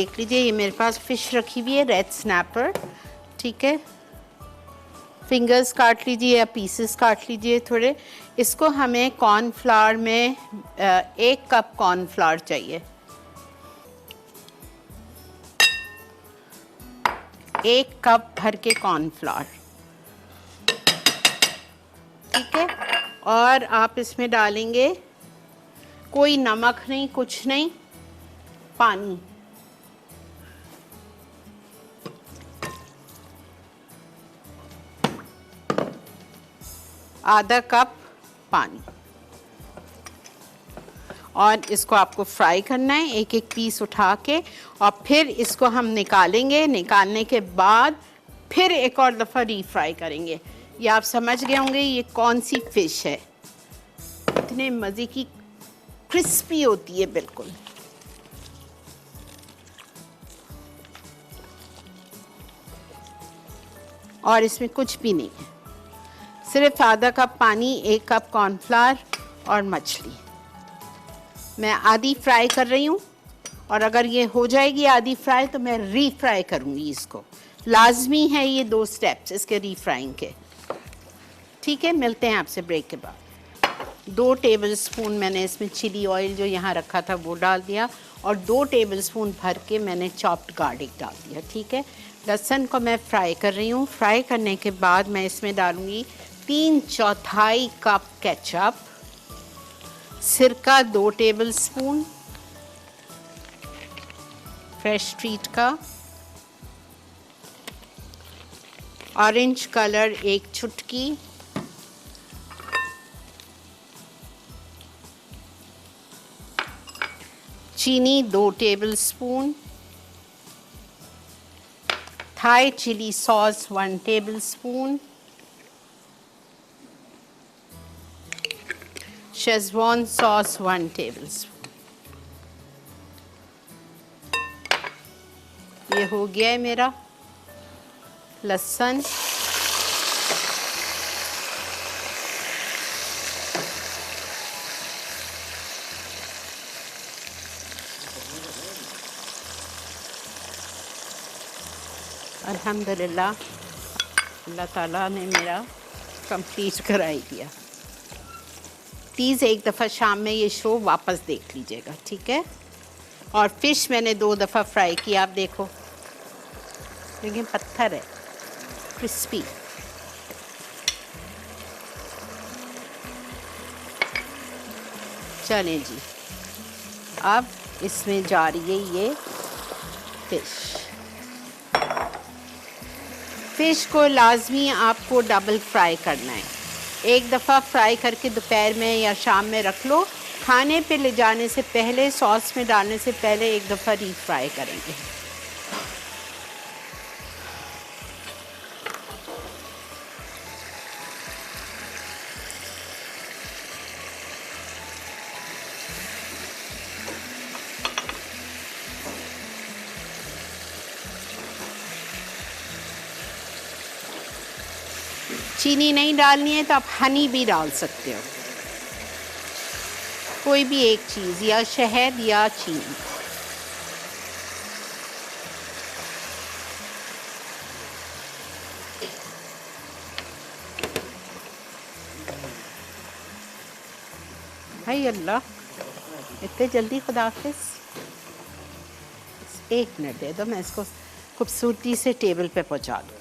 देख लीजिए, ये मेरे पास फ़िश रखी हुई है, रेड स्नैपर, ठीक है। फिंगर्स काट लीजिए या पीसेस काट लीजिए थोड़े। इसको हमें कॉर्नफ्लावर में 1 कप कॉर्नफ्लावर चाहिए, 1 कप भर के कॉर्नफ्लावर, ठीक है। और आप इसमें डालेंगे कोई नमक नहीं, कुछ नहीं, पानी, आधा कप पानी। और इसको आपको फ्राई करना है, एक एक पीस उठा के, और फिर इसको हम निकालेंगे। निकालने के बाद फिर एक और दफ़ा रीफ्राई करेंगे। ये आप समझ गए होंगे ये कौन सी फ़िश है। इतने मज़े की क्रिस्पी होती है बिल्कुल। और इसमें कुछ भी नहीं है, सिर्फ आधा कप पानी, 1 कप कॉर्नफ्लावर और मछली। मैं आधी फ्राई कर रही हूँ, और अगर ये हो जाएगी आधी फ्राई तो मैं रीफ्राई करूँगी इसको। लाजमी है ये 2 स्टेप्स इसके रीफ्राइंग के, ठीक है। मिलते हैं आपसे ब्रेक के बाद। 2 टेबलस्पून मैंने इसमें चिली ऑयल जो यहाँ रखा था वो डाल दिया, और 2 टेबलस्पून भर के मैंने चॉप्ड गार्लिक डाल दिया, ठीक है। लहसुन को मैं फ्राई कर रही हूँ। फ्राई करने के बाद मैं इसमें डालूँगी 3/4 कप केचप, सिरका 2 टेबलस्पून, फ्रेश ट्रीट का, ऑरेंज कलर 1 चुटकी, चीनी 2 tablespoon, Thai chili sauce 1 tablespoon, Schezwan sauce 1 tablespoon. ये हो गया है मेरा लहसुन। अल्हम्दुलिल्लाह, अल्लाह ताला ने मेरा कंप्लीट कराई दिया। प्लीज़ एक दफ़ा शाम में ये शो वापस देख लीजिएगा, ठीक है। और फ़िश मैंने 2 दफ़ा फ्राई किया, आप देखो, लेकिन पत्थर है, क्रिस्पी। चलें जी, अब इसमें जा रही है ये फ़िश। फ़िश को लाजमी आपको डबल फ्राई करना है। एक दफ़ा फ्राई करके दोपहर में या शाम में रख लो, खाने पे ले जाने से पहले, सॉस में डालने से पहले एक दफ़ा रीफ्राई करेंगे। चीनी नहीं डालनी है तो आप हनी भी डाल सकते हो, कोई भी एक चीज़, या शहद या चीनी। हाय अल्लाह, इतने जल्दी खुदाफिज। 1 मिनट दे दो, मैं इसको खूबसूरती से टेबल पे पहुंचा दूँ।